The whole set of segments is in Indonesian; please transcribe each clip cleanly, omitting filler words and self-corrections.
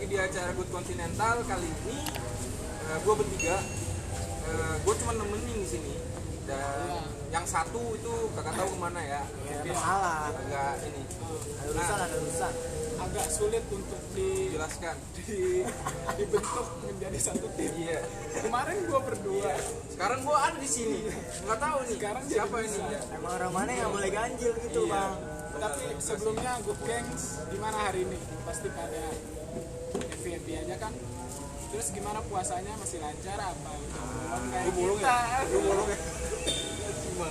lagi di acara Good Continental. Kali ini gue bertiga, gue cuma nemenin di sini. Dan yang satu itu kagak tahu kemana ya. Ada masalah. Agak ini. Ada urusan. Agak sulit untuk Jelaskan. dibentuk menjadi satu tim. Iya. Kemarin gue berdua. Sekarang gue ada di sini. Nggak tahu nih. Sekarang siapa jadi ini? bisa. Emang orang mana yang boleh ganjil gitu, Iya. Bang? Tapi sebelumnya Good Gangs gimana hari ini? Pasti pada happy aja kan? Terus gimana puasanya, masih lancar apa? Kayak bolong kita. Gue bolong ya. Cuma.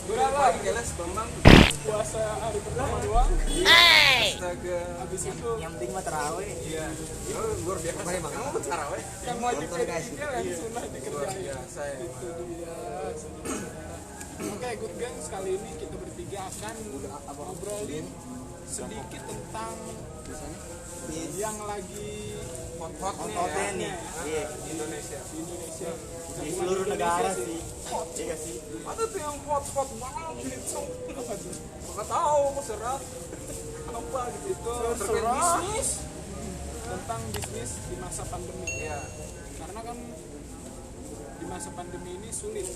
Gue Berapa? lagi jelas Bambang. Puasa hari pertama doang. Astaga. Habis itu Yang penting mah terawih. Iya. Luar biasa emang. Kamu mau taraweh? yang wajib ketiga yang sunnah Luar dikerjain. biasa ya. Itu dia. Oke, Good Gangs kali ini kita bertiga akan ngobrolin sedikit tentang yang lagi Hot-hot nih Hot-hotnya ya. nih. Iya. Di Indonesia. di Indonesia. Di seluruh negara sih. Iya sih. Ada tuh yang hot banget gitu. Apa tuh? Nggak tahu, serah. Apa gitu. Itu Terkait serah. bisnis. Tentang bisnis di masa pandemi. Iya. Karena kan di masa pandemi ini sulit.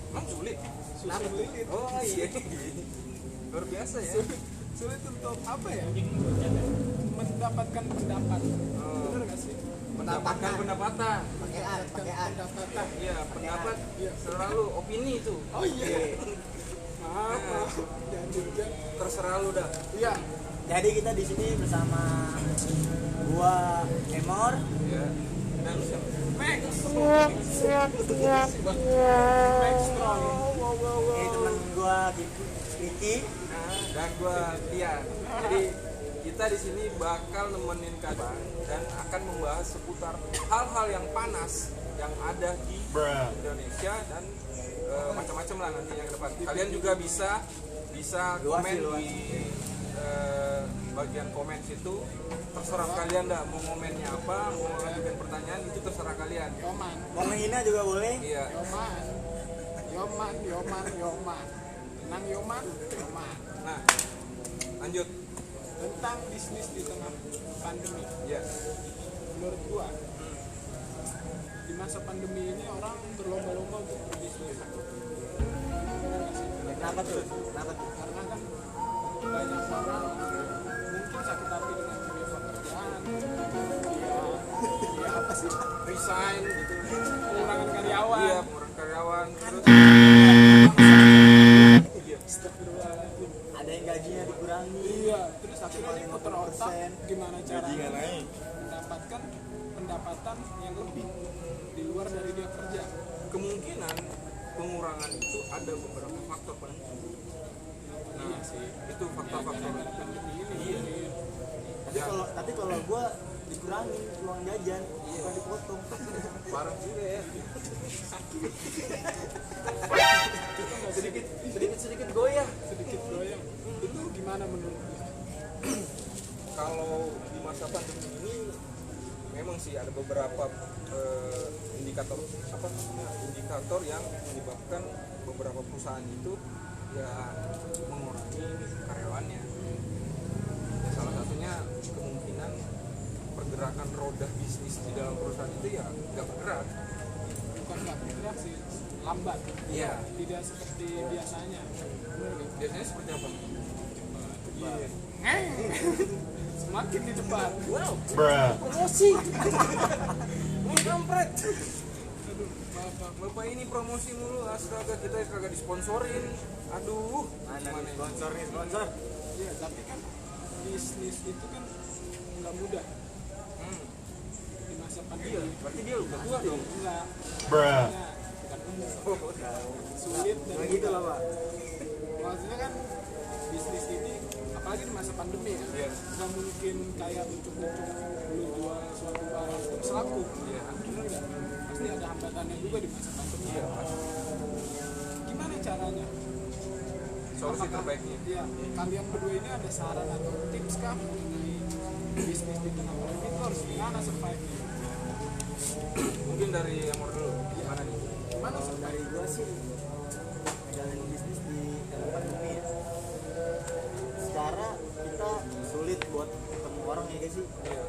Emang sulit. Sulit. Oh iya. Luar biasa ya. Sulit untuk apa ya? Mendapatkan pendapat. Bener gak sih? Mendapatkan pendapatan. Pakean. Pendapatan. Iya, pendapat Iya. selalu opini itu. Oh iya. Maaf. Jangan juga. Terserah lu dah. Iya. Jadi kita di sini bersama gua Emor, Iya. Dan lu siapa? Max. Bang. Max Strong. ini teman gua Vicky. Dan gua Tian. Jadi kita di sini bakal nemenin kalian dan akan membahas seputar hal-hal yang panas yang ada di Indonesia dan macam-macam lah nanti yang ke depan. Kalian juga bisa Luas komen sih, luas. di bagian komen situ. Terserah kalian dah mau komennya apa, mau ngajuin pertanyaan itu terserah kalian. Yoman. Mau menghina juga boleh. Iya. Yoman. Tenang Yoman. Nah, lanjut. Tentang bisnis di tengah pandemi. Ya. Menurut gua, di masa pandemi ini orang berlomba-lomba untuk berbisnis. Kenapa tuh? Kenapa tuh? Karena kan banyak orang mungkin sakit hati dengan dunia pekerjaan. Iya apa sih? Resign gitu. Pengurangan karyawan. Iya, pengurangan karyawan. Terus Astagfirullahaladzim. Ada yang gajinya dikurangi. Iya, terus akhirnya dia putar otak gimana caranya naik. mendapatkan pendapatan yang lebih di luar dari dia kerja. kemungkinan pengurangan itu ada beberapa faktor Pak. Nah, Iya sih. itu faktor-faktor. Gara-gara pandemi ini. Iya. Tapi kalau gua dikurangi uang jajan, bukan dipotong. Parah juga ya. sedikit goyah. Sedikit goyang. Itu gimana menurut lu? Kalau di masa pandemi ini memang sih ada beberapa indikator yang menyebabkan beberapa perusahaan itu ya mengurangi karyawannya. Ya, salah satunya kemungkinan pergerakan roda bisnis di dalam perusahaan itu ya nggak bergerak. Bukan nggak bergerak sih, lambat. Iya. Tidak seperti biasanya. Bener nggak? Biasanya seperti apa? Iya. Semakin di depan. Wow, Promosi. kampret. Aduh, maaf. Bapak ini promosi mulu, astaga, kita kagak disponsorin. Aduh, Mana gimana nih ini? sponsor nih, sponsor. Iya, tapi kan bisnis itu kan nggak mudah di masa Iya, pandemi. berarti dia udah tua dong. Enggak. Bruh. Nah, bukan umur. Oh, Sulit dan Nah gitu lah, Pak. maksudnya kan bisnis ini apalagi di masa pandemi ya, Iya. nggak mungkin kayak ucuk-ucuk lu jual suatu barang terus laku. Iya. Bener nggak? Pasti ada hambatannya juga di masa pandemi. Iya, Gimana caranya? solusi Apakah- terbaiknya. Iya, kalian berdua ini ada saran atau tips kah mengenai bisnis di tengah pandemi itu harus gimana survive-nya? Mungkin dari Amor dulu, gimana nih? Gimana Kalau survive? dari gua sih jalanin bisnis di dalam pandemi ya. Secara kita sulit buat ketemu orang ya guys sih. Iya.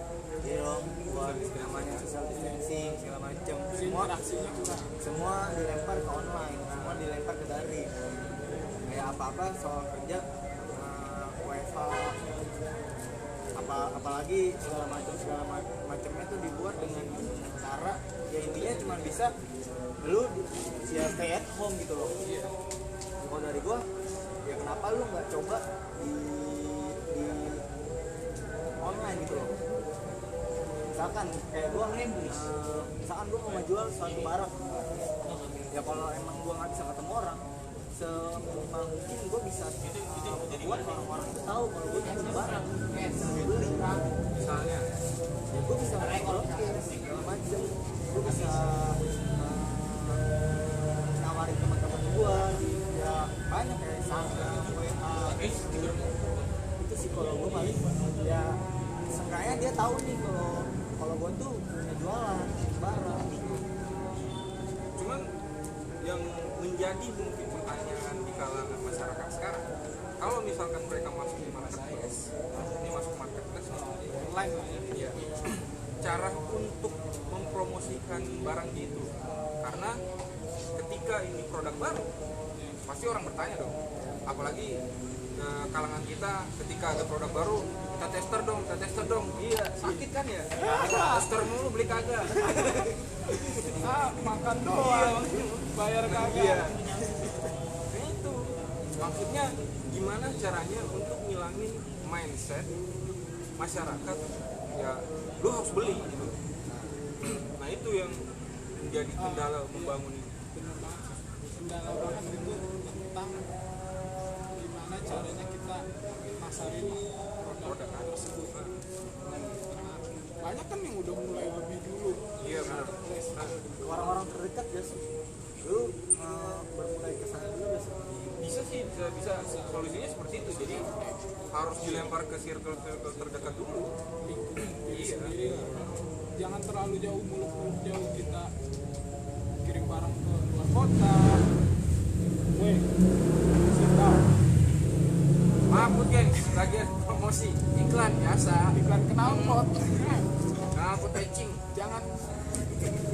Iya dong, buat namanya social distancing segala macem. Semua interaksinya juga semua dilempar ke online, semua dilempar ke daring. Kayak apa-apa soal kerja, WFH, apalagi segala macamnya tuh dibuat dengan cara ya intinya cuma bisa lu ya stay at home gitu loh. Kalau dari gua ya kenapa lu nggak coba di online gitu loh. Misalkan kayak gua misalkan gua mau jual suatu barang ya kalau emang gua nggak bisa ketemu orang seminimal mungkin gua bisa buat orang-orang itu tahu kalau gua punya barang beli Misalnya ya gua bisa ngelokir segala macem, gua bisa nawarin teman-teman gua ya banyak kayak Instagram, WA itu sih kalau gua paling ya seenggaknya dia tahu nih kalau gua tuh punya jualan barang. cuman yang menjadi mungkin pertanyaan di kalangan masyarakat sekarang, kalau misalkan mereka masuk di marketplace, ini masuk marketplace online lah ya. ya, cara untuk mempromosikan barang gitu, karena ketika ini produk baru pasti orang bertanya dong, apalagi kalangan kita ketika ada produk baru kita tester dong, iya sakit kan ya, tester mulu beli kagak. Makan doang bayar kagak. Iya. Nah itu maksudnya gimana caranya untuk ngilangin mindset masyarakat ya lu harus beli gitu. Nah itu yang menjadi kendala membangun ini. Bener banget sih. Kendala banget itu tentang gimana caranya kita masarin produk tersebut. Karena banyak kan yang udah mulai lebih dulu. Iya benar. Ke orang-orang terdekat ya sih lu bermulai ke sana dulu ya sih. Bisa sih, bisa solusinya seperti itu. Jadi harus dilempar ke circle terdekat dulu. Iya. Sendiri lah. Jangan terlalu jauh muluk jauh kita kirim barang ke luar kota. Weh, siapa? Maaf geng, lagi promosi iklan biasa. Iklan knalpot. Nah, aku touching. Jangan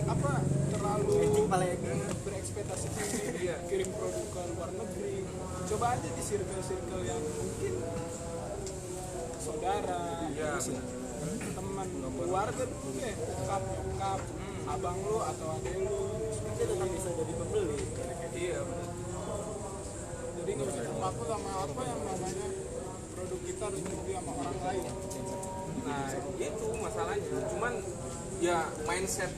apa terlalu paling berekspektasi tinggi Iya. kirim produk ke luar negeri. Coba aja di circle yang mungkin saudara, Iya, teman, keluarga dulu deh, nyokap, abang lu atau adek lu. dia tetap bisa jadi pembeli. iya benar. Jadi nggak usah terpaku sama apa yang namanya produk kita harus dibeli sama orang lain. Nah itu masalahnya. Cuman ya mindset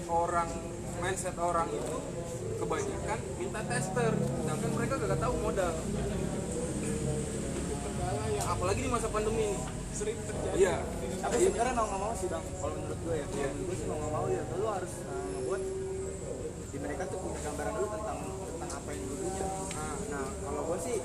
orang itu kebanyakan minta tester, sedangkan mereka gak tahu modal. Itu kendala yang Apalagi di masa pandemi ini. sering terjadi. Iya. Tapi sebenarnya mau nggak mau sih bang, kalau menurut gue ya, gue sih mau nggak mau ya, lu harus ngebuat di mereka tuh punya gambaran dulu tentang apa yang lu punya. Nah kalau gue sih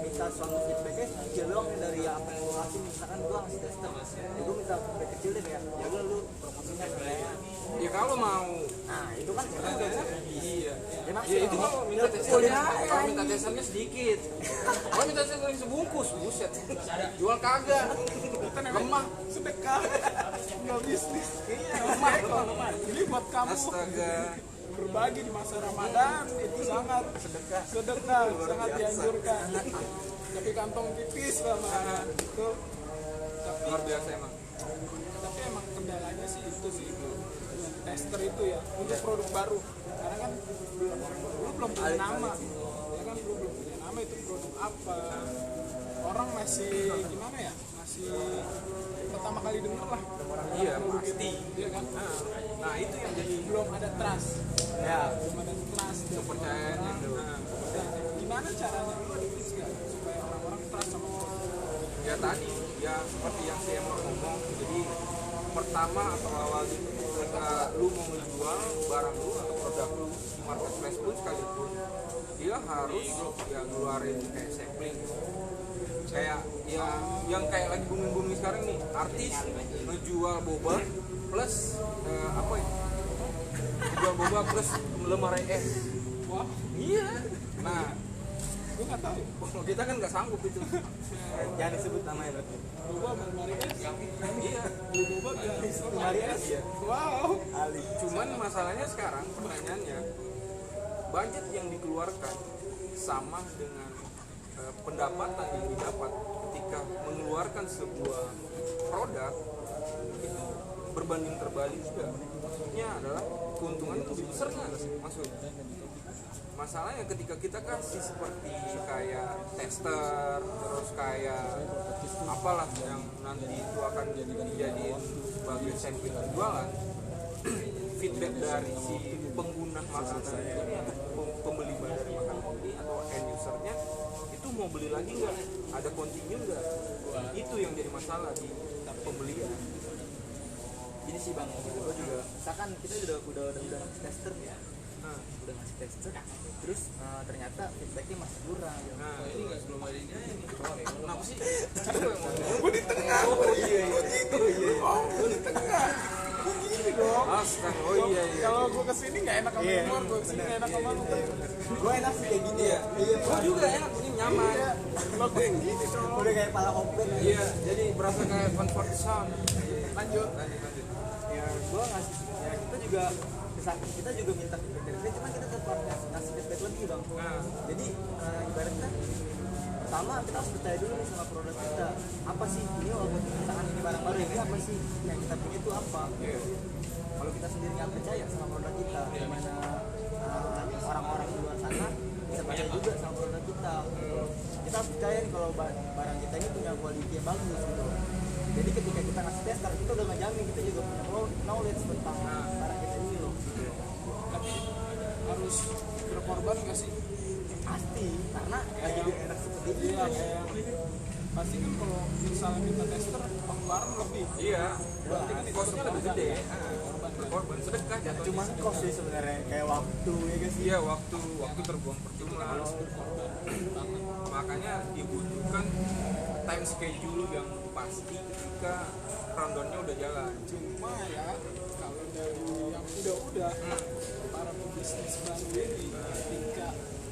minta suatu feedbacknya kecil doang nih dari apa yang lu kasih. Misalkan gue ngasih tester, ya gue minta feedback kecil deh kayak ya lu promosinya kayak. Ya kalau mau. Nah itu kan Kan udah iya. ya, Ya itu kalau minta testernya, kalau minta testernya sedikit. Kalau minta testernya sebungkus, buset. Jual kagak. Lemah. Sedekah, nggak bisnis. iya Lemah. Ini buat kamu. Astaga. Berbagi di masa Ramadan itu sangat sedekah sangat dianjurkan. Tapi kantong tipis sama itu. Tapi Luar biasa emang. emang kendalanya sih itu sih tester itu ya untuk produk baru karena kan lu belum punya nama ya kan lu belum punya nama itu produk apa orang masih gimana ya masih pertama kali denger lah Iya produk pasti. itu, ya kan Nah itu yang jadi belum ada trust ya. belum ada trust dan kepercayaan orang. itu. Dan gimana caranya lu ada tips nggak supaya orang-orang trust sama produk Ya tadi ya seperti yang saya mau ngomong, jadi pertama atau awal itu ketika lu mau menjual barang lu atau produk lu di marketplace pun sekalipun, dia harus ya ngeluarin kayak sampling, kayak ya yang kayak lagi booming sekarang nih, artis ngejual boba plus apa ya, ngejual boba plus lemari es. wah Iya. Nah gue nggak tahu. Oh, kita kan nggak sanggup itu. Jangan disebut namanya berarti. Boba Marquez. Iya. Boba gratis. Marquez ya. Wow. Ali. Cuman masalahnya sekarang pertanyaannya, budget yang dikeluarkan sama dengan pendapatan yang didapat ketika mengeluarkan sebuah produk itu berbanding terbalik juga. Maksudnya adalah keuntungan itu lebih besar nggak sih? Masalahnya ketika kita kasih seperti kayak tester, terus kayak apalah yang nanti itu akan dijadiin sebagai sampling penjualan, feedback dari si pengguna makanan itu ya, pembeli dari makanan ini atau end usernya itu mau beli lagi nggak, ada continue nggak, itu yang jadi masalah di pembelian. Gini sih bang, gue juga misalkan kita udah ngasih tester ya, udah ngasih tester, terus ternyata feedbacknya masih kurang gitu. Nah, ini nggak sebelum hari ini kenapa sih? Gue di tengah. Oh iya. Oh, gue di tengah. Gue gini dong. Astaga, oh iya. Kalau gue kesini nggak enak sama Umar, gue kesini nggak enak sama lu. Gue enak sih kayak gini ya. Iya. Gue juga enak, ini nyaman. Iya. Lo gue yang gini dong. Udah kayak pala hopin. Iya, jadi berasa kayak comfort zone. Lanjut. Ya gue ngasih, ya kita juga minta feedback dari dia, cuma kita tetap ngasih feedback lebih bang. Nah, Jadi ibaratnya pertama kita harus percaya dulu nih sama produk kita. Apa sih ini, walaupun misalkan ini barang baru, ini apa sih yang kita punya itu apa? iya. Kalau kita sendiri nggak percaya sama produk kita, gimana orang-orang di luar sana bisa percaya juga sama produk kita. Kita harus percaya nih kalau barang kita ini punya quality yang bagus gitu. Jadi ketika kita ngasih tester, kita udah ngejamin kita juga punya knowledge tentang barang kita ini loh. Tapi harus berkorban nggak sih? Pasti, karena nggak jadi enak seperti itu. Iya, kayak pasti kan kalau misalnya kita tester pengeluaran lebih. Iya, Berarti kan itu kosnya lebih gede. berkorban. Berkorban sedekah jatuhnya. Cuman kos sih sebenarnya, kayak waktu ya guys. Iya, waktu terbuang percuma. Makanya dibutuhkan time schedule yang pasti ketika rundownnya udah jalan. Cuma ya kalau dari yang udah para pebisnis baru ini ketika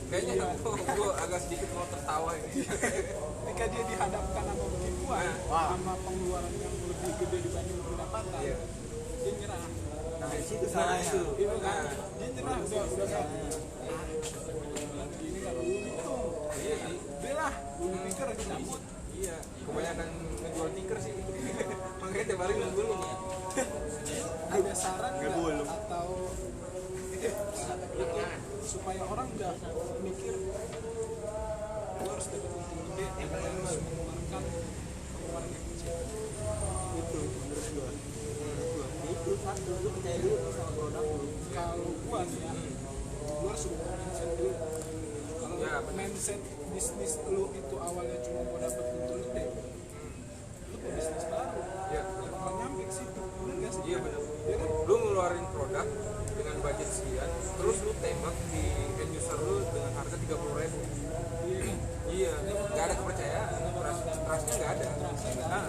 Kayaknya gue agak sedikit mau tertawa ini. ketika dia dihadapkan sama begituan, sama pengeluaran yang lebih gede dibanding pendapatan, Iya. dia nyerah. Nah, di situ Nah, salahnya. itu. Itu kan dia nyerah udah kan. Gini kalau lu itu, Iya sih. belah, lu pikir aja cabut. Iya, kebanyakan ngejual tinker sih. Makanya tiap hari nunggu lu. Ada saran nggak belum. atau supaya orang nggak mikir gue harus dapat untung gede, gue harus mengeluarkan pengeluaran yang kecil. Itu menurut gua. Itu satu, lu percaya dulu sama produk lu. Kalau gua sih ya, gua harus ubah mindset dulu. Kalau Ya, benar. mindset bisnis lu itu awalnya cuma mau dapat untung gede, lu ke bisnis baru, Iya. ya bakal nyampe ke situ, bener nggak sih? Iya benar. Ya kan? Lu ngeluarin produk dengan budget sekian, terus lu tembak di end user lu dengan harga 30.000. Iya kan? Iya, nggak ada kepercayaan, trustnya nggak ada. Nah,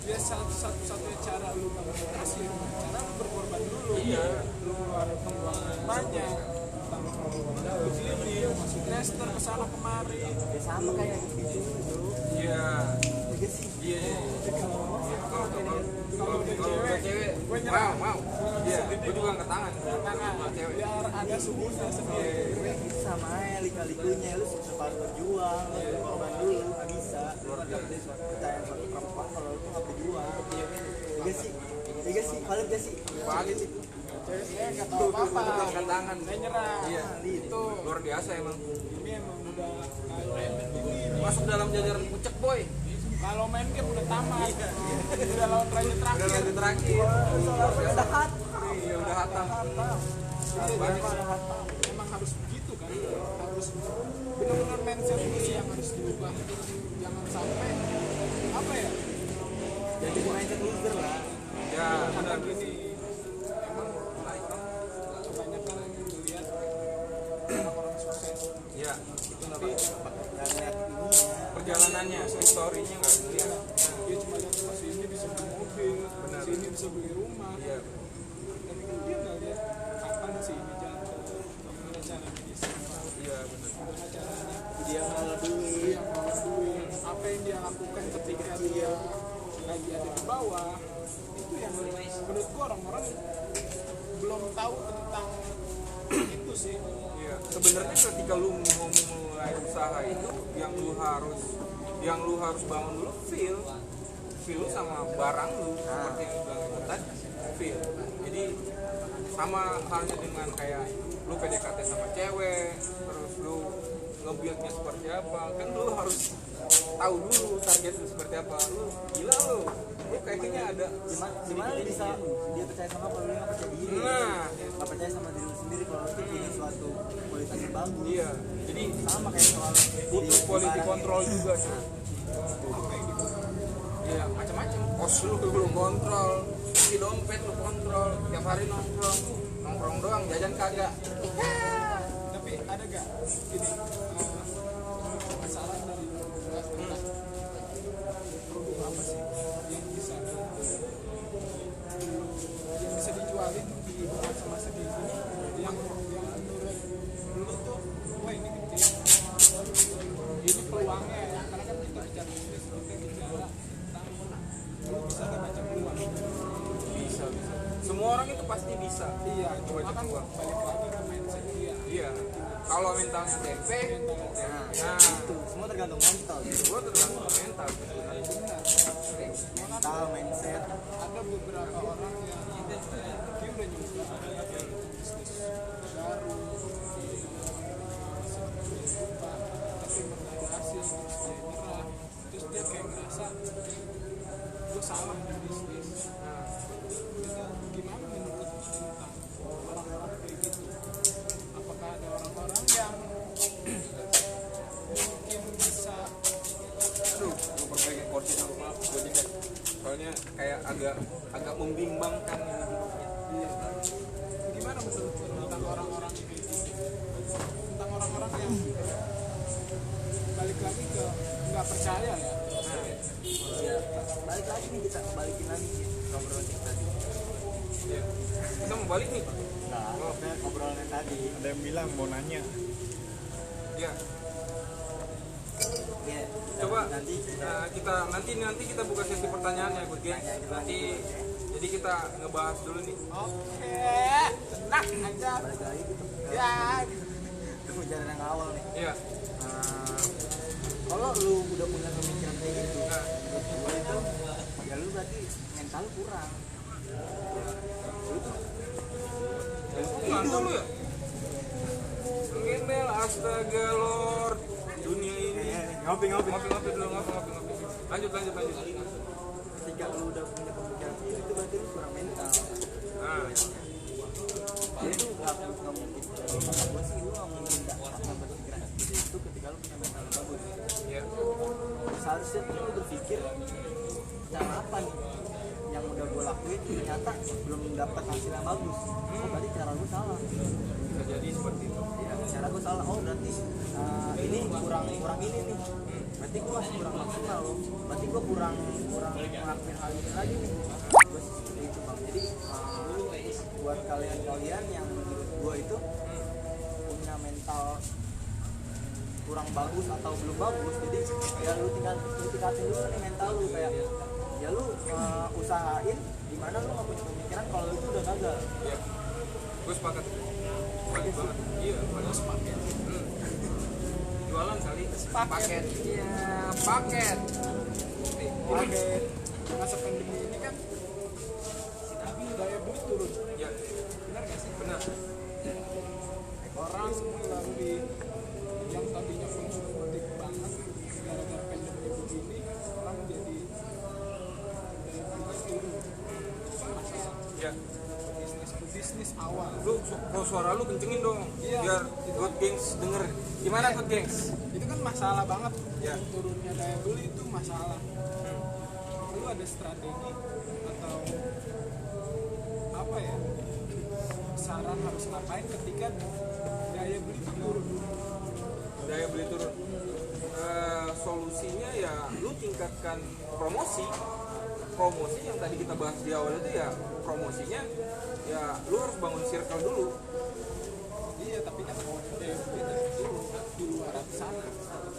Ya satu-satunya cara lu bangun trust ya cara lu berkorban dulu. Iya. Lu ngeluarin pengeluaran banyak. Begini, masuk tester kesana kemari. Ya sama kayak gitu bro. iya, Juga sih. iya, iya. Kalau udah cewek, gue nyerah. mau. Iya, gue juga angkat tangan. Kalau cewek. Biar ada suhunya sendiri. Itu sama aja lika-likunya, lu harus berjuang, lu berkorban dulu, nggak bisa. Lu percaya suatu perempuan kalau lu tuh nggak berjuang. Iya sih, iya sih, valid gak sih? Valid. Cewek saya nggak tahu apa-apa. Itu angkat tangan. Saya nyerah. Iya, Itu luar biasa emang. ini emang udah kayak ini. Masuk dalam jajaran pucek boy. Kalau main game udah tamat. Udah lawan raja Udah terakhir. lanjut terakhir. Udah hat. Iya, udah hatam. Iya, Banyak sih. emang harus begitu kan, harus benar-benar mindset itu sih yang harus diubah. Jangan sampai apa ya, Jadi mindset loser lah. Ya, karena benar. gini emang kebanyakan melihat orang-orang sukses, Iya, tapi Nggak ngeliat ininya. perjalanannya, historinya nggak lihat. dia cuma lihat oh, si ini bisa beli mobil, si ini bisa beli rumah, Iya, tapi kan dia nggak lihat kapan si ini jatuh, gimana cara dia survive. iya. benar. gimana caranya dia ngelola duit. dia mengelola duit, apa yang dia lakukan ketika dia lagi ada di bawah, itu yang menurut gua orang-orang belum tahu tentang itu sih. Iya, sebenarnya ketika lu mau mulai usaha itu yang lu harus bangun dulu feel lu sama barang lu, seperti yang lu bilang itu tadi, feel. Jadi sama halnya dengan kayak lu PDKT sama cewek, terus lu nge-build-nya seperti apa, kan lu harus tahu dulu target lu seperti apa. Lu gila lu kayaknya ada Gimana lu bisa dia percaya sama kalau lu nggak percaya diri? Nah. Nggak percaya sama diri lu sendiri kalau lu tuh punya suatu kualitas yang bagus. iya, jadi Sama kayak soal butuh quality barang. control juga sih. Iya, macam-macam. Kos lu kontrol, isi dompet lu kontrol, tiap hari nongkrong doang, jajan kagak. Tapi ada gak ini saran dari produk apa sih yang bisa dijualin di masa-masa kayak gini, yang menurut lu tuh wah ini gede, ini peluangnya ya, karena kan kita bicara bisnis, kita bicara tentang lu bisa gak baca peluang. Bisa. Semua orang itu pasti bisa. Iya, cuma Baca kan peluang. balik lagi ke mindset dia. Iya. Kalau mentalnya tempe, nah Itu semua tergantung mental. gua tergantung mental sebenarnya. Mental, mindset. Ada beberapa orang yang dia udah nyoba bisnis baru, tapi nggak berhasil, terus dia nyerah, terus dia kayak ngerasa gue salah di bisnis. Nah, itu gimana menurut tentang orang-orang kayak gitu? Apakah ada orang-orang yang mungkin bisa Aduh, gua perbaiki kursi dulu, maaf gua jeda. Soalnya kayak agak membimbangkan ini hidupnya. iya, gimana menurut lu tentang orang-orang kayak gitu? Tentang orang-orang yang balik lagi ke nggak percaya ya. Ya, balik lagi nih kita balikin lagi ngobrol kita tadi. Iya. Kita mau balik nih. Nah, kita ngobrol yang tadi. Ada yang bilang mau nanya. Iya. Ya, Coba nanti nanti kita buka sesi pertanyaan ya, Good Gang. Nanti jadi kita ngebahas dulu nih. Oke, tenang aja. balik lagi gitu. Ya, Itu pembicaraan yang awal nih. Iya. Kalau lu udah punya pemikiran kayak gitu, Nah, menurut gua itu ya lu berarti mental lu kurang. Lu tuh ngantuk lu ya? Gembel, astaga lord. Dunia ini. ngopi. Ngopi dulu, ngopi. Lanjut. Ketika lu udah punya pemikiran kayak gitu, berarti lu kurang mental. Nah, Lu tuh nggak mungkin. Kata gua sih lu nggak mungkin nggak akan berpikiran seperti itu ketika lu punya mental yang bagus. iya. Seharusnya tuh lu berpikir cara apa nih yang udah gue lakuin ternyata belum dapat hasil yang bagus. Oh berarti cara gue salah. Bisa jadi seperti itu. Ya, cara gue salah. Oh berarti ini kurang ini nih. Berarti gue masih kurang maksimal loh. Berarti gue kurang ngelakuin hal ini lagi nih. Gue sih seperti itu bang. Jadi buat kalian yang menurut gue itu punya mental kurang bagus atau belum bagus, jadi ya lu tingkatin dulu nih mental lu, kayak ya lu usahain dimana lu nggak punya pemikiran kalau lu itu udah gagal. Iya. Gue sepakat. Sepakat banget. Iya, gue sepakat. Jualan kali. Paket. Iya, paket. pakai masa pandemi ini kan daya beli turun. Ya, Benar gak sih? benar. Orang melalui yang tadinya konsumtif banget gara-gara pandemi begini, orang jadi daya beli turun. Itu masalah Ya. bisnis awal. Lu suara lu kencengin dong. Iya. Biar Good Gangs denger. Gimana Good Gangs? Itu kan masalah banget. Ya. Turunnya daya beli itu masalah. Lu ada strategi atau apa ya, saran harus ngapain ketika daya beli itu turun? Daya beli turun. Solusinya ya lu tingkatkan promosi yang tadi kita bahas di awal itu. Ya promosinya ya lu harus bangun circle dulu. Iya, tapi kan itu di luar sana.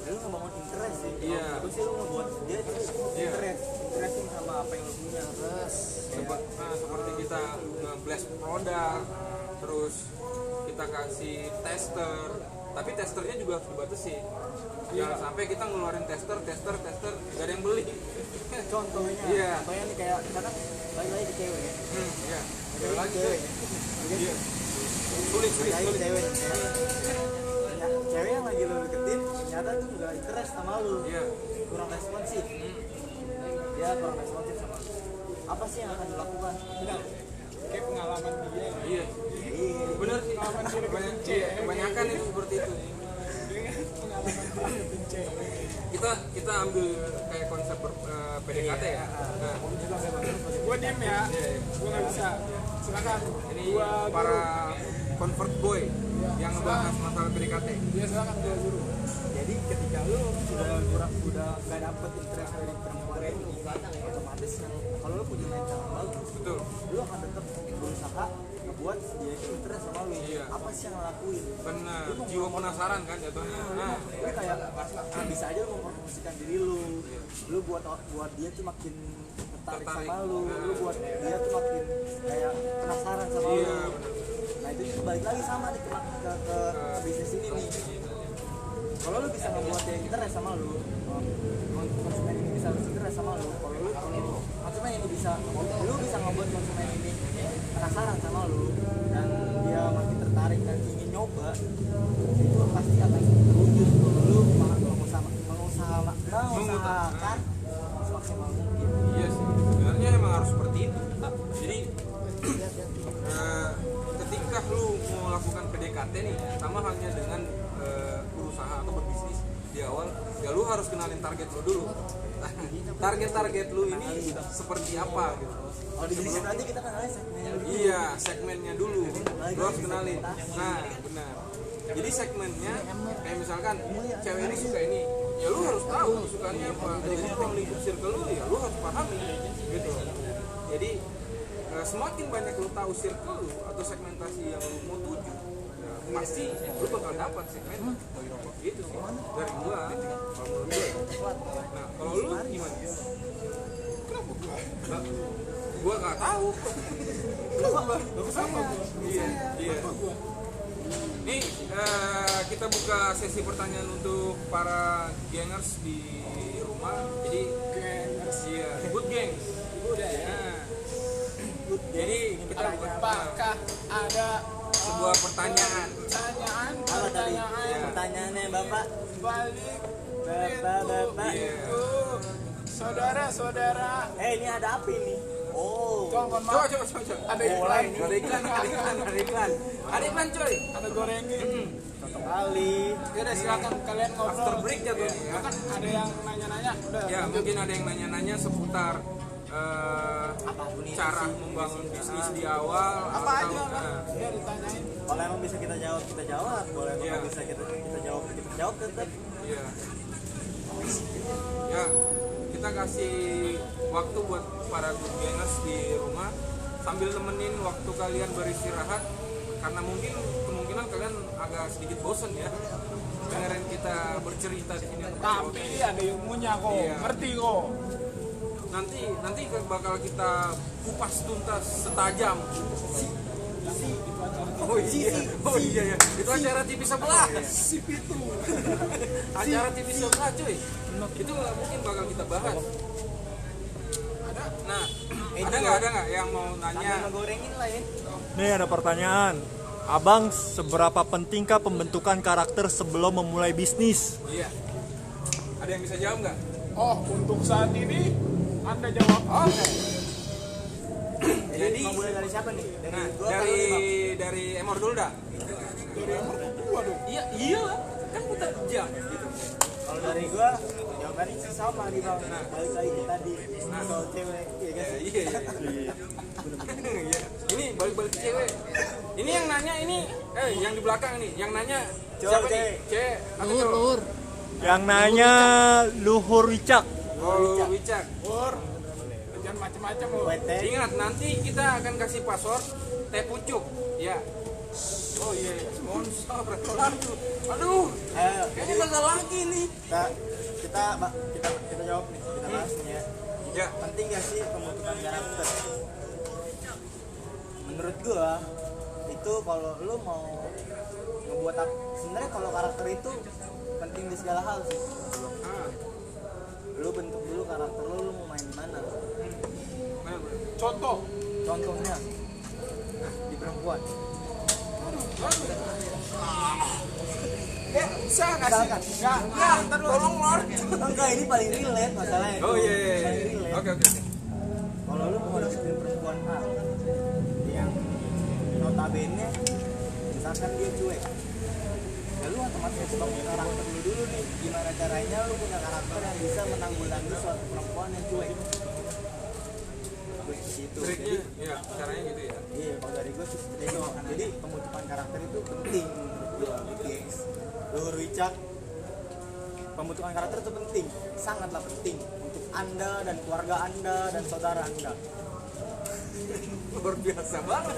Lu ngebangun interest sih. Iya. Itu sih lu ngebuat dia interesting sama apa yang lu punya. Terus Seperti kita nge-blast produk, terus kita kasih tester, tapi testernya juga harus dibatasi. Jangan sampai kita ngeluarin tester, gak ada yang beli. contohnya, Iya. contohnya nih kayak kadang lagi ke cewek ya. Iya. Cewek Lagi cewek. Iya. Sulit. Cewek. Ya, cewek yang lagi lu deketin ternyata tuh nggak interest sama lu. Iya. Kurang responsif. Dia kurang responsif sama lu. Apa sih yang akan dilakukan? Benar. Kayak pengalaman dia. Iya. Bener sih. Pengalaman dia deketin cewek. Kebanyakan itu seperti itu. Pengalaman dia deketin cewek. Kita ambil kayak konsep PDKT ya. Nah, Gue diem ya. Iya. Gue nggak bisa. Silakan. ini Gua para guru. convert boy yang ngebahas masalah PDKT. Dia silakan gua guru. Jadi ketika lu udah gak dapet interest dari perempuan itu, otomatis yang kalau lu punya mental yang bagus, Betul. lu akan tetap berusaha ngebuat dia itu interest sama lu. Iya. Apa sih yang ngelakuin? Benar. Jiwa penasaran kan jatuhnya. Nah, Lu kayak bisa aja lu mempromosikan diri lu buat dia tuh makin tertarik sama lu buat dia tuh makin kayak penasaran sama iya lu. benar. Nah itu balik lagi sama nih ke bisnis ini nih. Kalau lu bisa ngebuat dia interest sama lu, konsumen ini bisa interest sama lu. Kalau lu konsumen ini bisa ngebuat konsumen ini penasaran sama lu dan dia makin tertarik dan ingin nyoba, itu pasti akan terwujud. Lu mengusahakan semaksimal mungkin. Iya sih. Sebenarnya emang harus seperti itu. Jadi ketika lu mau lakukan PDKT nih, sama halnya dengan berusaha atau berbisnis di awal, ya lu harus kenalin target lu dulu. Target lu ini seperti apa gitu. Kalau di bisnis nanti kita kenalin segmennya dulu. Iya, segmennya dulu. Lu harus kenalin. Nah, benar. Jadi segmennya kayak misalkan cewek ini suka ini, ya lu harus tahu sukanya apa. Jadi ruang lingkup circle lu ya lu harus pahami gitu. Jadi semakin banyak lu tahu circle lu atau segmentasi yang lu mau tuju, ya, pasti lu bakal dapat segmen gitu sih dari gua kalau menurut gua. Nah kalau lu gimana? Nah, gua nggak tahu. Sama gua. Iya. Nih kita buka sesi pertanyaan untuk para gangers di rumah. Jadi iya, good gangs. Udah ya. Nah, jadi kita Apakah ada sebuah pertanyaan. Apa tadi? Pertanyaannya Bapak? balik Bapak. Iya. itu saudara-saudara Ini ada apa ini? Oh. mohon Coba. maaf ada iklan Ada iklan. Ada iklan coy. ada gorengin Cocok kali. ya udah silakan kalian ngobrol After break ya tuh ya. kan ada yang nanya-nanya udah Ya mungkin ada yang nanya-nanya seputar Apapun itu cara sih. membangun bisnis di awal. apa atau- aja lah ya ditanyain Kalau emang bisa kita jawab, kita jawab. Kalau emang Iya. nggak bisa kita jawab tetap. Iya. Ya, kita kasih waktu buat para good gangers di rumah sambil nemenin waktu kalian beristirahat karena mungkin kemungkinan kalian agak sedikit bosan ya dengerin kita bercerita di sini. tapi ada ilmunya kok Iya. ngerti kok Nanti bakal kita kupas tuntas setajam. Oh iya ya. Itu acara TV sebelah. sip itu Acara TV sebelah cuy. Itu nggak mungkin bakal kita bahas. Ada. Nah, ada nggak yang mau nanya? Sambil ngegorengin lah ya. Nih ada pertanyaan. Abang, seberapa pentingkah pembentukan karakter sebelum memulai bisnis? Iya. Ada yang bisa jawab nggak? oh untuk saat ini anda jawab Oke. Jadi mau mulai dari siapa nih? Dari Nah, gua atau lu, Bang? dari Emor dulu dah. dari yang berdua dong Iya lah. Kan kita jam gitu. Kalau dari gua jawabannya sih sama nih Bang. Balik lagi ke tadi. Soal cewek, iya kan? Iya. Iya. Ini balik-balik ke cewek. Ini yang nanya ini yang di belakang nih, yang nanya siapa nih? Cewek atau cowok? Yang nanya Luhur Wicak. Oh, Wicak. Bor jangan macam-macam loh WT. Ingat nanti kita akan kasih password teh pucuk. Ya. Oh iya, sponsor lanjut. Aduh, Ayo, kayaknya gagal lagi nih. kita jawab nih, kita bahas nih ya. Ya, Penting gak sih pembentukan karakter? Menurut gua itu kalau lu mau ngebuat sebenarnya kalau karakter itu penting di segala hal sih. Lu bentuk dulu karakter lu mau main di mana. Contoh, Contohnya di perempuan. bisa nggak sih? Misalkan. Nggak, ntar tolong Lord. Enggak, ini paling relate masalahnya. oh iya, iya, Paling iya. relate. Oke. Kalau lu mau deketin perempuan A yang notabene misalkan dia cuek, ya lu otomatis bangun karakter lu dulu nih. Gimana caranya lu punya karakter yang bisa menanggulangi suatu perempuan yang cuek. Gitu. Triknya, ya caranya gitu ya. Iya, kalau dari gue sih seperti itu. Jadi pembentukan karakter itu penting menurut gue, guys. Luhur Wicak, pembentukan karakter itu penting, sangatlah penting untuk Anda dan keluarga Anda dan saudara Anda. Luar biasa banget.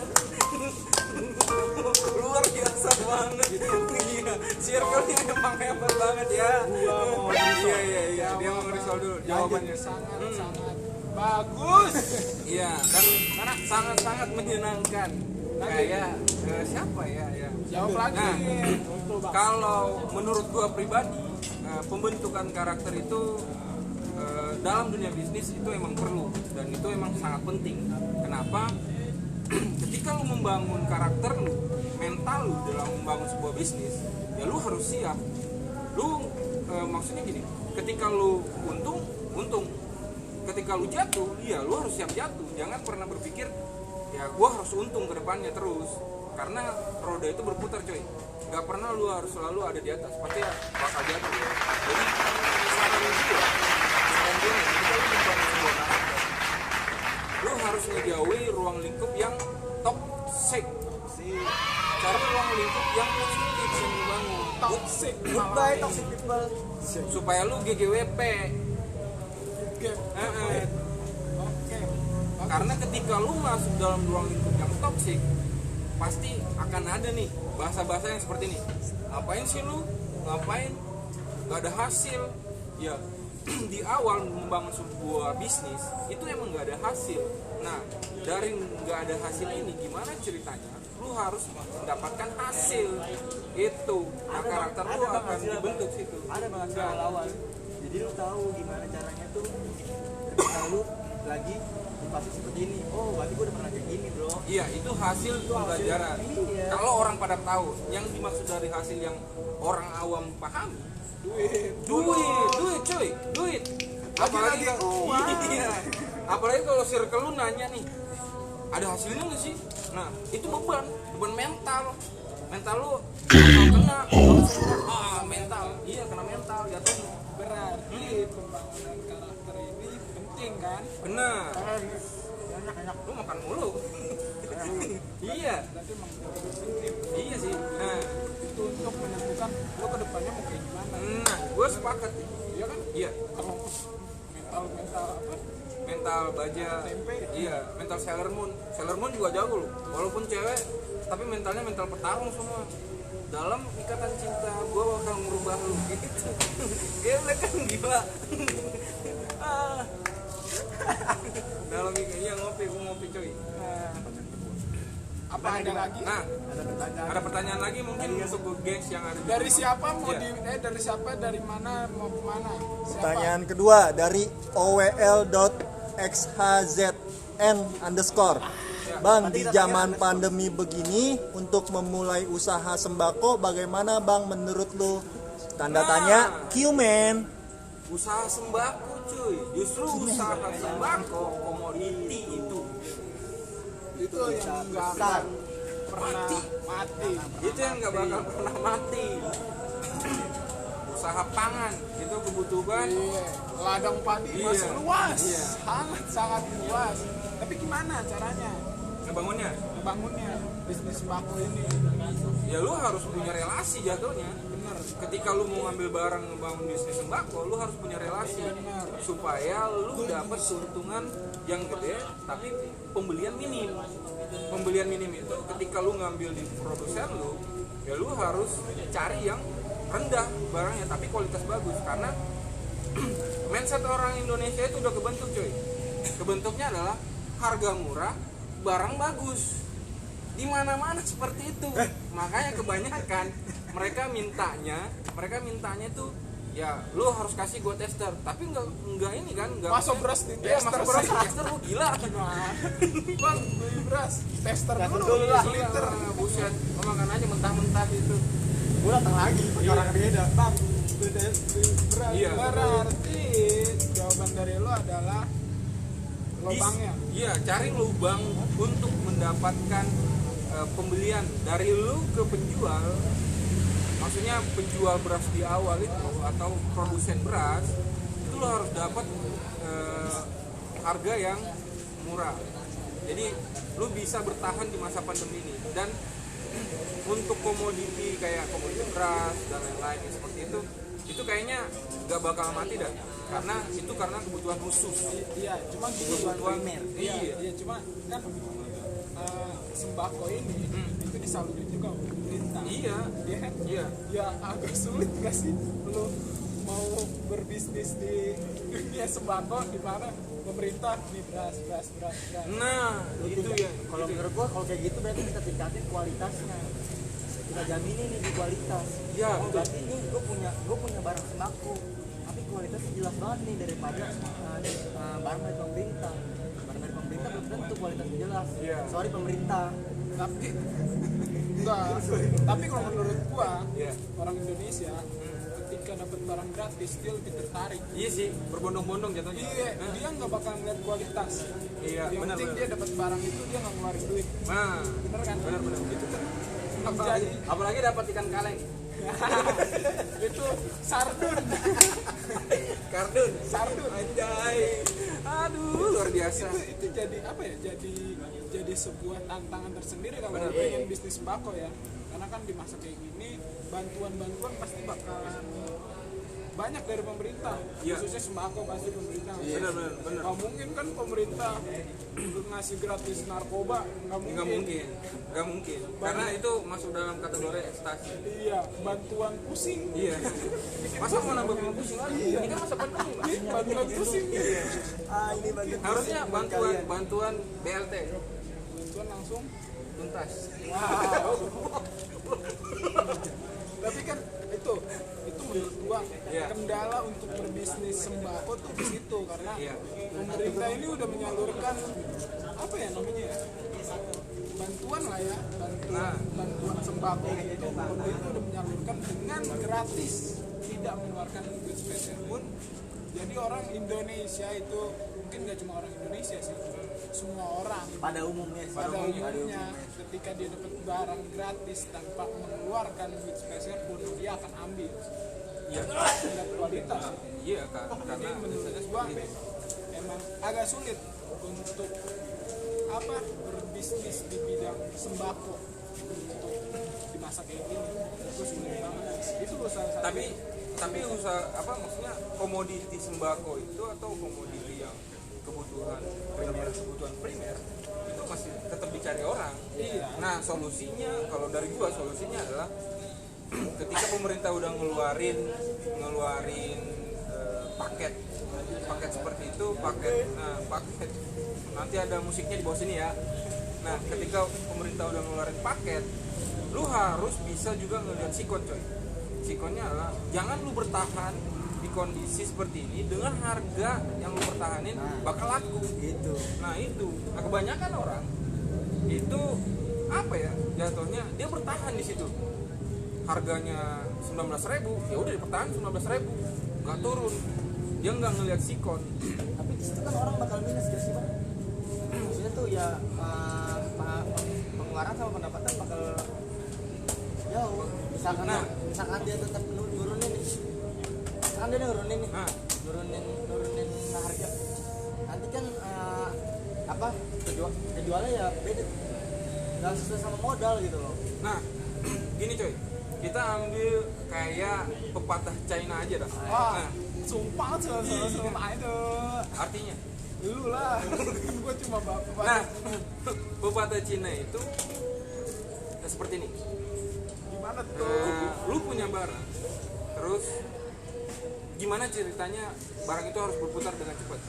Luar biasa banget. Iya, circle-nya emang hebat banget ya. Iya. Dia mau risol dulu jawabannya. Sangat bagus. Iya, dan sangat-sangat menyenangkan. Kayak siapa ya? Jawab lagi. Nah, Contoh, Bang. kalau menurut gua pribadi, pembentukan karakter itu dalam dunia bisnis itu emang perlu dan itu emang sangat penting. Kenapa? Ketika lu membangun karakter lu, mental lu dalam membangun sebuah bisnis, ya lu harus siap. Lu maksudnya gini, ketika lu untung. Ketika lu jatuh, iya lu harus siap jatuh. Jangan pernah berpikir ya gua harus untung ke depannya terus. Karena roda itu berputar, coy. Gak pernah lu harus selalu ada di atas, pasti ya bakal jatuh. Jadi saran gue ketika lu membangun sebuah karakter, lu harus ngejauhi ruang lingkup yang toxic. Cari ruang lingkup yang positif yang membangun. Toxic. Goodbye toxic people. Supaya lu GGWP. Oke. Karena ketika lu masuk dalam ruang lingkup yang toksik, pasti akan ada nih bahasa-bahasa yang seperti ini. Ngapain sih lu? Ngapain? Gak ada hasil. Ya, di awal membangun sebuah bisnis itu emang gak ada hasil. Nah, dari gak ada hasil ini gimana ceritanya? Lu harus mendapatkan hasil itu. Nah, karakter lu akan dibentuk situ. Ada banget sih awal-awal. Jadi lu tahu gimana caranya tuh ketika lu lagi di fase seperti ini. Oh, berarti gue udah pernah kayak gini, bro. Iya, itu hasil pembelajaran. Iya. Kalau orang pada tahu, yang dimaksud dari hasil yang orang awam pahami, duit, cuy. Apalagi iya. Apalagi kalau circle lu nanya nih, ada hasilnya nggak sih? Nah, itu beban mental. Mental lu kena, mental. Iya, kena mental jatuhnya. Berarti pembangunan karakter ini penting kan? Benar. Enak. Lu makan mulu. Iya. Berarti emang positif. Iya sih. Nah, Itu untuk menentukan lo ke depannya mau kayak gimana. gue sepakat. Iya kan? Iya. Kalau mental apa? Mental baja, Tempe. iya, mental Sailor Moon juga jago loh, walaupun cewek tapi mentalnya mental petarung semua. Dalam ikatan cinta gue bakal merubah lu gitu. Gila kan, gila. Dalam iya gue ngopi coy. Apa ada lagi? Nah, ada pertanyaan lagi mungkin untuk gengs yang ada di Dari rumah. siapa mau Iya. dari siapa, dari mana mau kemana? Siapa? Pertanyaan kedua dari owl.xhzn_. Bang, di zaman pandemi begini untuk memulai usaha sembako bagaimana Bang menurut lu? Tanda tanya Q-man. Usaha sembako cuy, justru usaha sembako komoditi itu Yang nggak akan pernah mati. itu yang nggak bakal pernah mati. Usaha pangan itu kebutuhan. Iya, ladang padi Iya. masih luas, Iya. sangat luas. Tapi gimana caranya Ngebangunnya ngebangunnya bisnis sembako ini? ya lu harus punya relasi jatuhnya. Bener. Ketika lu mau ngambil barang ngebangun bisnis sembako, lu harus punya relasi supaya lu dapat keuntungan yang gede tapi pembelian minim itu ketika lu ngambil di produsen lu, ya lu harus cari yang rendah barangnya tapi kualitas bagus, karena mindset orang Indonesia itu udah kebentuk cuy. Kebentuknya adalah harga murah, barang bagus. Di mana-mana seperti itu. Makanya kebanyakan mereka mintanya tuh ya lu harus kasih gue tester, tapi enggak ini kan, enggak Masuk beras di ya, tester masuk beras sih. di tester lu gila. Bang, beli beras, tester Tester dulu dulu lah. liter. Buset, lu makan aja mentah-mentah itu. Gue datang lagi pakai orang beda bang. Beli beras. Iya. Berarti jawaban dari lo adalah lubangnya. Iya, cari lubang untuk mendapatkan pembelian dari lu ke penjual. Maksudnya penjual beras di awal itu atau produsen beras itu lo harus dapat harga yang murah. Jadi lu bisa bertahan di masa pandemi ini. Dan untuk komoditi kayak komoditi beras dan lain-lain seperti itu kayaknya nggak bakal mati dah, karena kebutuhan khusus. Iya, cuma gini, Kebutuhan primer. Iya, cuma kan sembako ini itu disalurkan juga oleh pemerintah. Iya. Dia kan Iya. ya agak sulit gak sih lo mau berbisnis di dunia sembako di mana pemerintah di beras. Nah, itu ya. Kalau menurut gua kalau kayak gitu berarti kita tingkatin kualitasnya. Kita jaminin nih di kualitas. Ya, Oh, berarti ini gua punya barang sembako, tapi kualitasnya jelas banget nih daripada barang dari pemerintah. Barang dari pemerintah belum tentu kualitasnya jelas. Iya. Sorry pemerintah. Tapi enggak. Tapi kalau menurut gua Iya. orang Indonesia ketika dapat barang gratis dia lebih tertarik. Iya sih, berbondong-bondong jatuhnya. Iya, dia nggak bakal ngeliat kualitas. Iya, Yang benar, penting benar. dia dapat barang itu dia nggak ngeluarin duit. Nah, Bener kan? benar. Itu kan Apalagi, menjadi apalagi dapat ikan kaleng. itu sardun. Kardun. Sardun. Anjay. Aduh, luar biasa. Itu jadi apa ya? Jadi sebuah tantangan tersendiri kalau Benar. lu pengen bisnis sembako ya. Karena kan di masa kayak gini bantuan pasti bakalan banyak dari pemerintah, Iya. khususnya sembako pasti pemerintah. Benar. Nggak mungkin kan pemerintah ngasih gratis narkoba, nggak mungkin. Nggak mungkin. Karena itu masuk dalam kategori ekstasi. Iya, bantuan pusing. Iya. Masa mau nambah bikin pusing lagi? Ini kan masa pandemi. Pak. Bantuan pusing. Ini bagian Harusnya bantuan BLT Bantuan langsung. tuntas. Wow. Tapi kan itu menurut gua Iya. kendala untuk berbisnis sembako tuh di situ karena Iya. pemerintah ini udah menyalurkan apa ya namanya ya? Bantuan lah ya, bantuan sembako itu pemerintah udah menyalurkan dengan gratis, tidak mengeluarkan duit spesial pun. Jadi orang Indonesia itu mungkin gak cuma orang Indonesia sih, semua orang pada umumnya. pada umumnya ketika dia dapat barang gratis tanpa mengeluarkan duit spesial pun dia akan ambil. Iya. Tidak kualitas. Iya kan. Jadi Karena menurut gua emang agak sulit untuk apa berbisnis di bidang sembako untuk di masa kayak gini. Itu sulit banget. Itu salah satu. tapi usaha apa maksudnya komoditi sembako itu atau komoditi yang kebutuhan primer itu masih tetap dicari orang. Iya. Nah solusinya kalau dari gua solusinya adalah ketika pemerintah udah ngeluarin paket seperti itu paket nanti ada musiknya di bawah sini ya. Nah ketika pemerintah udah ngeluarin paket, lu harus bisa juga ngeliat sikon coy. Sikonnya adalah jangan lu bertahan di kondisi seperti ini dengan harga yang lu pertahanin bakal laku Gitu. Nah itu, kebanyakan orang itu apa ya jatuhnya dia bertahan di situ. Harganya 19.000, ya udah dipertahan 19.000, nggak turun. Dia nggak ngelihat sikon. Tapi di situ kan orang bakal minus gak sih bang? Maksudnya tuh ya pengeluaran sama pendapatan bakal jauh. Misalkan dia tetap nurunin nih, misalkan dia nurunin nih, Nah. nurunin harga. Nanti kan penjualnya ya beda, nggak sesuai sama modal gitu loh. Nah, gini coy, kita ambil kayak pepatah China aja dah. Wah, Nah, sumpah itu. artinya Lu lah. Kan gua cuma bapak. Nah, pepatah Cina itu seperti ini. Gimana tuh? Lu punya barang, terus gimana ceritanya barang itu harus berputar dengan cepat?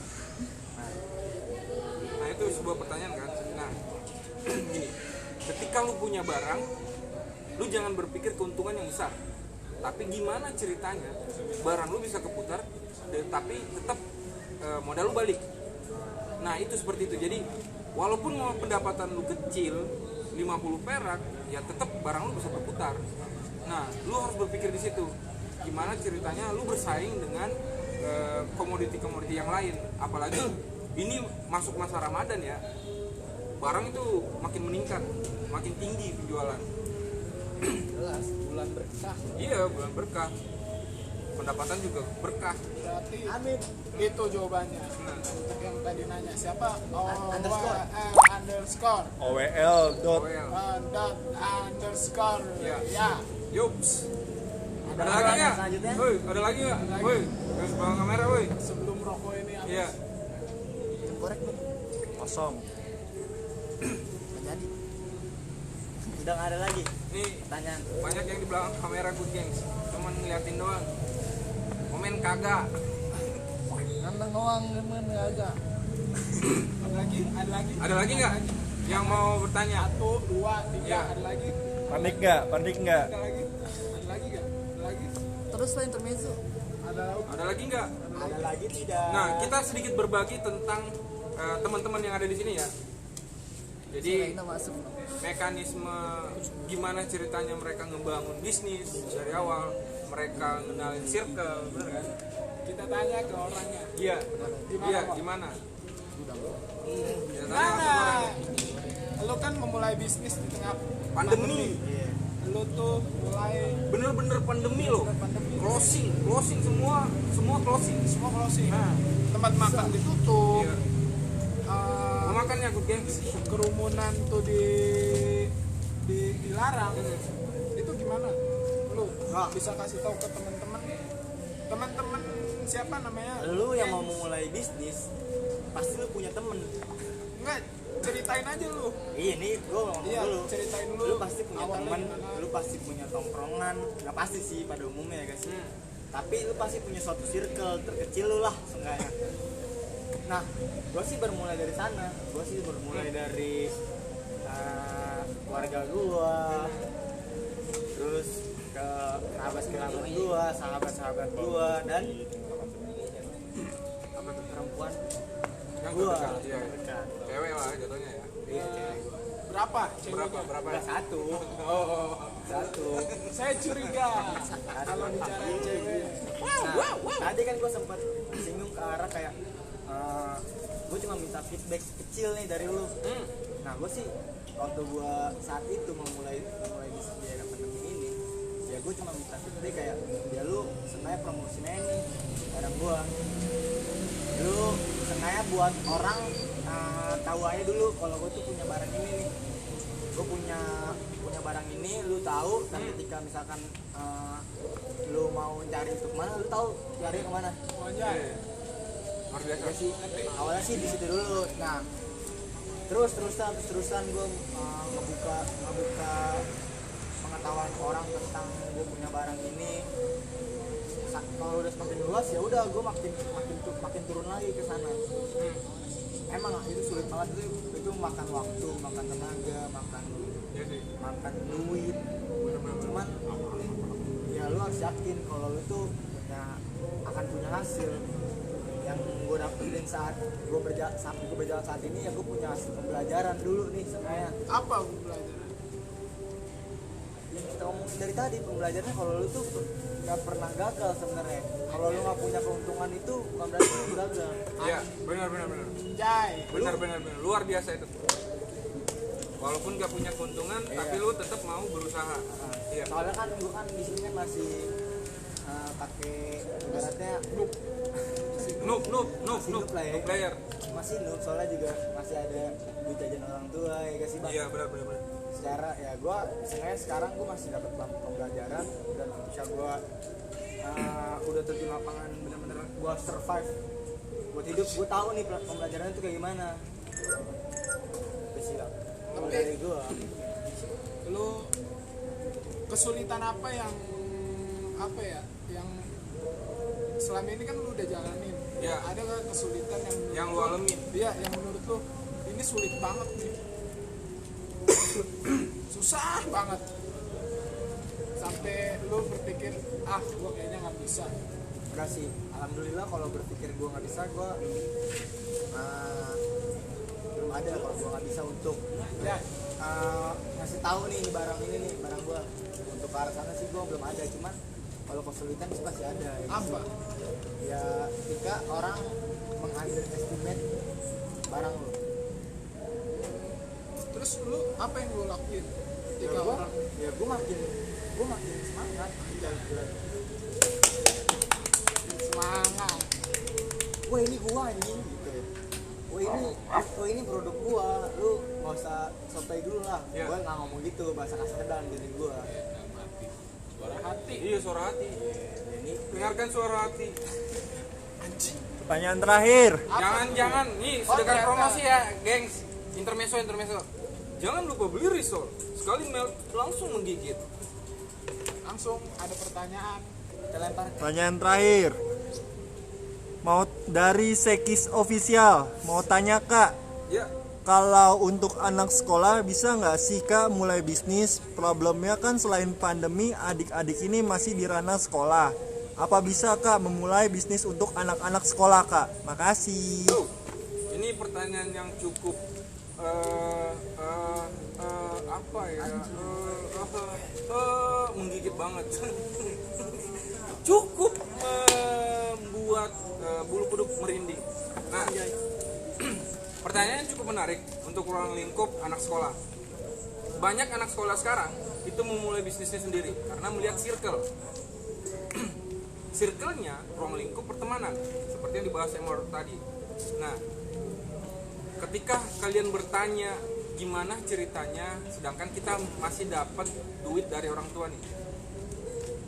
Nah itu sebuah pertanyaan kan. Nah gini, ketika lu punya barang, lu jangan berpikir keuntungan yang besar, tapi gimana ceritanya barang lu bisa keputar tapi tetap modal lu balik. Nah itu seperti itu. Jadi walaupun mau pendapatan lu kecil 50 perak, ya tetap barang lu bisa berputar. Nah lu harus berpikir di situ, gimana ceritanya lu bersaing dengan komoditi-komoditi yang lain. Apalagi ini masuk masa Ramadan ya, barang itu makin meningkat, makin tinggi penjualan. Jelas bulan berkah. Iya, bulan berkah, pendapatan juga berkah. Berarti Amin. itu jawabannya. Nah, Untuk yang tadi nanya siapa? Underscore. Underscore. OWL dot well. Dot underscore. Ya. Ya. Yups. Ada Ada lagi apa nggak? selanjutnya? Woi, ada lagi nggak? Woi, harus bawa kamera, woi. Sebelum rokok ini habis. Iya. Korek nih. kosong. Nggak jadi. Udah nggak ada lagi Nih pertanyaan. banyak yang di belakang kamera Good Gangs, cuman ngeliatin doang. Komen kagak. Nantang doang gimana agak. Ada lagi? Ada lagi? Ada lagi nggak yang mau bertanya? 1, 2, 3, Ya. ada lagi? Panik nggak? Panik nggak? Ada lagi? Ada lagi nggak? Ada lagi? Terus lah intermezzo. Ada lagi nggak? Ada lagi tidak? Nah, kita sedikit berbagi tentang teman-teman yang ada di sini ya. Jadi Kita masuk. mekanisme gimana ceritanya mereka ngebangun bisnis dari awal, mereka ngenalin circle, bener kan? Kita tanya ke orangnya. Iya, Gimana, iya, Pak? gimana? Kita tanya Mana? langsung orangnya. Lu kan memulai bisnis di tengah Pandemi, Iya. Lu tuh mulai bener-bener pandemi loh. pandemi. Closing semua closing. Semua closing. Nah, Tempat makan ditutup. iya. Mau makan ya Good Gangs? Kerumunan tuh dilarang. Itu gimana? Lu Nah. bisa kasih tahu ke teman-teman siapa namanya? Lu yang mau memulai bisnis pasti lu punya temen. Enggak, ceritain aja lu. Iya nih, gue ngomong Iya, dulu. ceritain dulu. Lu pasti punya Awalnya temen, gimana? lu pasti punya tongkrongan. Nggak pasti sih pada umumnya ya guys. Hmm. Tapi lu pasti punya suatu circle terkecil lu lah seenggaknya. Nah, gue sih bermulai dari sana. Gue sih bermulai dari keluarga gue, terus ke kerabat gue, sahabat gue, dan perempuan Yang gue. terdekat, iya. Terdekat. Cewek lah jatuhnya ya. Iya, cewek gua. Berapa? Ceweknya? Berapa? Udah satu. Oh. Satu. Saya curiga kalau bicara cewek. Nah, tadi kan gue sempat singgung ke arah kayak gue cuma minta feedback kecil nih dari lu. Nah, gue sih waktu gue saat itu memulai bisnis di era pandemi ini, ya gue cuma minta feedback kayak ya lu sengaja promosinya ini barang gue. Lu sengaja buat orang tahu aja dulu kalau gue tuh punya barang ini nih. Gue punya barang ini, lu tahu. Dan ketika misalkan lu mau cari itu kemana, lu tahu cari kemana. Oh, anjay. Luar biasa. Ya sih, awalnya sih di situ dulu. Nah, terusan gue ngebuka pengetahuan orang tentang gue punya barang ini. Kalau udah semakin luas ya udah gue makin turun lagi ke sana. Emang itu sulit banget, itu makan waktu, makan tenaga, makan Iya sih. duit. Cuman ya lu harus yakin kalau lu tuh akan punya hasil. Yang gue dapetin saat gue berjalan saat ini, ya gue punya hasil pembelajaran dulu nih sebenarnya. Apa pelajaran? Yang kita ngomongin dari tadi, pembelajarannya kalau lu tuh nggak pernah gagal sebenarnya. Kalau lu nggak punya keuntungan itu bukan berarti lu gagal. Iya, benar. Jai. Benar. Luar biasa itu. Walaupun gak punya keuntungan, Iya. tapi lu tetap mau berusaha. Iya. Soalnya kan gue kan di sini kan masih pakai ibaratnya Noob noob lah ya. player. masih noob, soalnya juga masih ada duit jajan orang tua ya gak sih bang? Iya, benar. Secara ya gue sebenarnya sekarang gue masih dapat pembelajaran, dan ketika gue udah terjun lapangan bener-bener gue survive buat hidup gue tahu nih pembelajarannya tuh kayak gimana. Itu sih lah. Kalau dari gue Lu kesulitan apa yang selama ini kan lu udah jalanin. Ya. Ada gak kesulitan Yang lu alamin? Iya, yang menurut lu ini sulit banget nih. Susah banget. Sampai lu berpikir, gua kayaknya nggak bisa. enggak sih, alhamdulillah kalau berpikir gue nggak bisa, gue belum ada kalau gue nggak bisa untuk Ya, ngasih tahu nih barang ini nih barang gue untuk ke arah sana sih gue belum ada, cuman kalau kesulitan sih pasti ada ya. apa? Ya ketika orang meng-underestimate barang lo. Terus lu apa yang lu lakuin? Ketika orang Gue makin semangat. semangat. Wah ini gua anjing gitu. Wah ini produk gua, lu nggak usah sotoy dulu lah. Ya. Gua nggak ngomong gitu, bahasa kasar dan jadi gua. Suara hati. Iya, suara hati. Ini Dengarkan suara hati. Pertanyaan terakhir. Jangan nih sedekah ternyata. promosi ya, gengs. Intermezzo. Jangan lupa beli risol. Sekali melt langsung menggigit. Langsung ada pertanyaan. kita lempar. Pertanyaan terakhir. Mau dari Sekis Official, mau tanya Kak, Ya, kalau untuk anak sekolah bisa nggak sih Kak mulai bisnis? Problemnya kan selain pandemi, adik-adik ini masih di ranah sekolah. Apa bisa Kak memulai bisnis untuk anak-anak sekolah Kak? Makasih. tuh. Ini pertanyaan yang cukup apa ya? Menggigit banget. Cukup membuat bulu kuduk merinding. Nah, pertanyaannya cukup menarik untuk ruang lingkup anak sekolah. Banyak anak sekolah sekarang itu memulai bisnisnya sendiri karena melihat circle. Circle-nya ruang lingkup pertemanan seperti yang dibahas Emor tadi. Nah, ketika kalian bertanya gimana ceritanya, sedangkan kita masih dapat duit dari orang tua nih,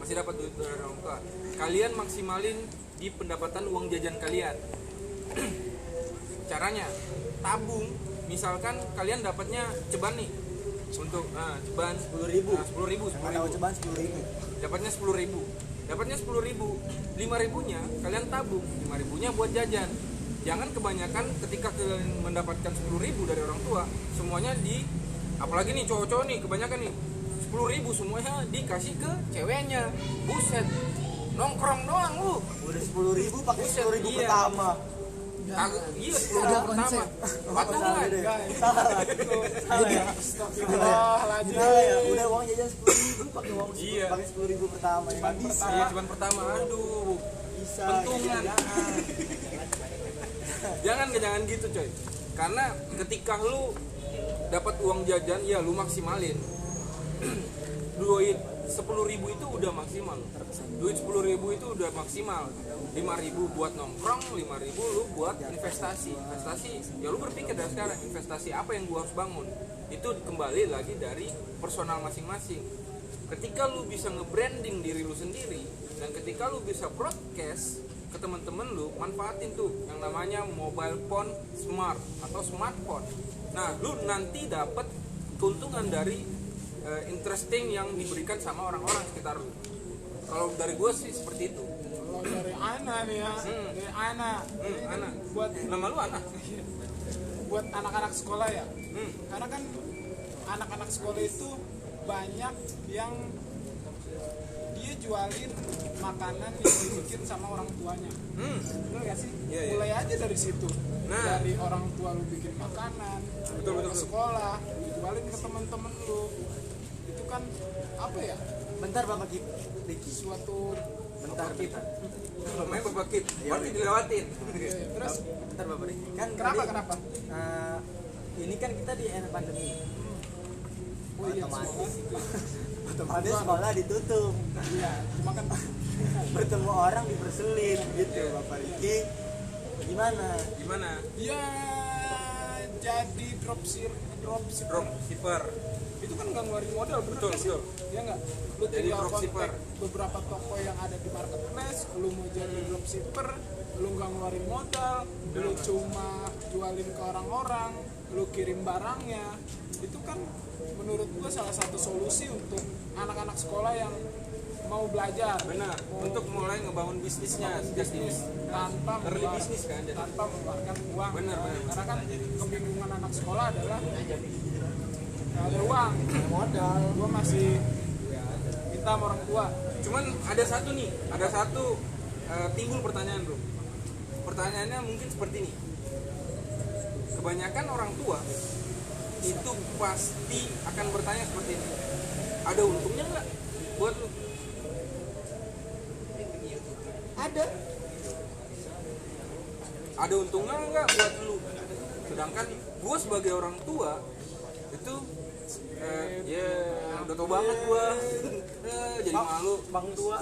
masih dapat duit dari orang tua, kalian maksimalin di pendapatan uang jajan kalian. Caranya tabung, misalkan kalian dapatnya ceban nih untuk ceban 10.000. 10.000 Kalau cobaan 10.000. dapatnya 10.000 5.000-nya kalian tabung, 5.000-nya buat jajan. Jangan kebanyakan ketika kalian mendapatkan 10.000 dari orang tua semuanya apalagi nih cowok-cowok nih kebanyakan nih 10.000 semuanya dikasih ke ceweknya. Buset, nongkrong doang lu. Udah 10.000 pakai Buset, 10.000 iya. pertama. Iya, 10.000 pertama. Patungan. Salah ya. Astagfirullahaladzim. Salah ya. Udah uang jajan 10.000 pakai uang Iya. pakai 10.000 pertama ya. Bisa. Iya, cuman pertama. Aduh. Bisa. Pentungan. Jangan. Jangan gitu coy. Karena ketika lu dapat uang jajan, ya lu maksimalin. Duit 10.000 itu udah maksimal. Duit 10.000 itu udah maksimal. 5.000 buat nongkrong, 5.000 lu buat investasi. Investasi, ya lu berpikir dari sekarang investasi apa yang gua harus bangun. Itu kembali lagi dari personal masing-masing. Ketika lu bisa nge-branding diri lu sendiri dan ketika lu bisa broadcast ke teman-teman lu, manfaatin tuh yang namanya mobile phone smart atau smartphone. Nah, lu nanti dapat keuntungan dari interesting yang diberikan sama orang-orang sekitar lu. Kalau dari gue sih seperti itu. Kalau dari Ana nih ya, dari Ana. Ana, Buat nama lu Ana. buat anak-anak sekolah ya. Hmm. Karena kan anak-anak sekolah itu banyak yang dia jualin makanan yang dibikin sama orang tuanya. Bener gak sih? Iya, iya. Mulai aja dari situ. Nah. Dari orang tua lu bikin makanan, Betul, ke betul. sekolah, dijualin ke temen-temen lu. Itu kan apa ya? Bentar Bapak Ricky. Suatu Bentar kita. Namanya Bapak Kid. Berarti dilewatin. terus Bentar Bapak Ricky. Kan kenapa? Ini kan kita di era pandemi. Oh iya, Otomatis. sekolah. Otomatis sekolah ditutup. Iya, cuma kan Bertemu orang dipersulit gitu Bapak Ricky. Gimana? Gimana? ya jadi Dropshipper. itu kan nggak ngeluarin modal, bener Betul, nggak sih? betul. Ya nggak? Lu Jadi tinggal dropshipper. kontak beberapa toko yang ada di marketplace, lu mau jadi dropshipper, lu nggak ngeluarin modal, lu cuma jualin ke orang-orang, lu kirim barangnya, itu kan menurut gua salah satu solusi untuk anak-anak sekolah yang mau belajar. Benar, Mau untuk mulai ngebangun bisnisnya sejak dini. bisnis tanpa Early mengeluarkan- bisnis kan jadi. tanpa mengeluarkan uang. Benar, benar. Karena kan kebingungan anak sekolah adalah nggak ada uang, modal. gua masih minta sama orang tua. Cuman ada satu timbul pertanyaan bro. Pertanyaannya mungkin seperti ini. Kebanyakan orang tua itu pasti akan bertanya seperti ini. Ada untungnya nggak buat lu? Ada. Ada untungnya nggak buat lu? Sedangkan gue sebagai orang tua itu ya udah tau banget gue jadi malu. Bang tua.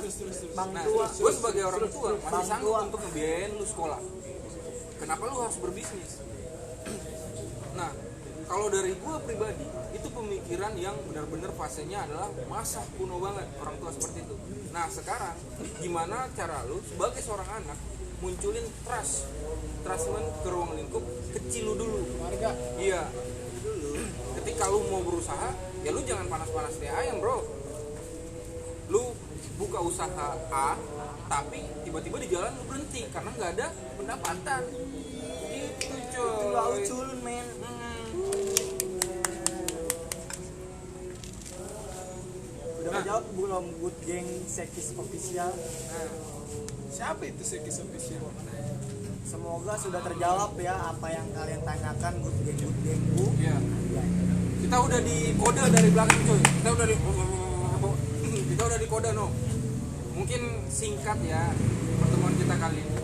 Bang Nah, tua. gue sebagai orang tua masih Bang sanggup tua. untuk ngebiayain lu sekolah. Kenapa lu harus berbisnis? Nah, kalau dari gue pribadi, itu pemikiran yang benar-benar fasenya adalah masa kuno banget, orang tua seperti itu. Nah, sekarang gimana cara lu sebagai seorang anak munculin trustment ke ruang lingkup kecil lu dulu. Warga Iya. Ketika lu mau berusaha, ya lu jangan panas-panas kayak ayam, bro. Lu buka usaha A, tapi tiba-tiba di jalan lu berhenti karena nggak ada pendapatan. Gitu, coy. Nggak uculun men. Udah Nah. menjawab belum Good Gang Sekis Official? Nah, siapa itu Sekis Official? Semoga sudah terjawab ya apa yang kalian tanyakan Good Gangku. iya. Kita udah di kode dari belakang, coy. Kita udah di kode, no. Mungkin singkat ya pertemuan kita kali ini.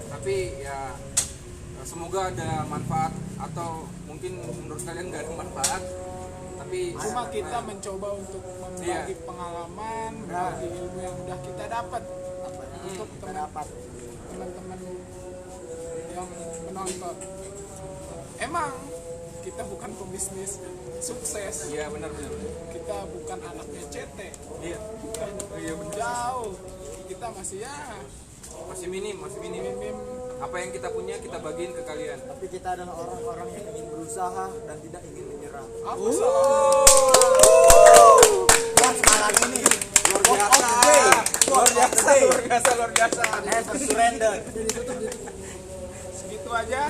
Tapi ya semoga ada manfaat, atau mungkin menurut kalian nggak ada manfaat. Tapi Cuma kita mencoba untuk membagi Iya. pengalaman, berbagi ilmu yang udah kita dapat untuk Kita dapat. teman-teman yang menonton. Emang kita bukan pembisnis sukses, iya benar-benar. kita bukan anaknya CT, Iya. Iya benar. jauh. Kita masih ya Masih minim. minim. Apa yang kita punya kita bagiin ke kalian. Tapi kita adalah orang-orang yang ingin berusaha dan tidak ingin menyerah. Apa Oh. Buat malam ini. Luar biasa. Never surrender. Segitu aja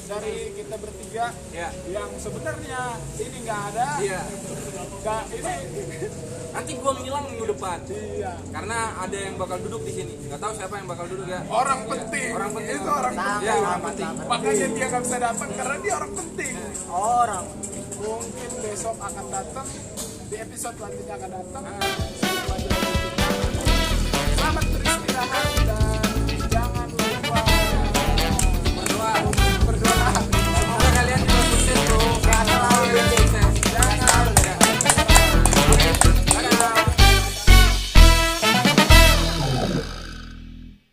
dari kita bertiga Ya. yang sebenarnya ini nggak ada, Iya. nggak ini. Nanti gua ngilang minggu depan. Iya. Karena ada yang bakal duduk di sini. Nggak tahu siapa yang bakal duduk ya. Orang penting. Orang penting. Itu orang Sama, Ya, orang sama, penting. sama. Makanya dia nggak bisa datang karena dia orang penting. Orang. Mungkin besok akan datang, di episode selanjutnya akan datang. Selamat beristirahat.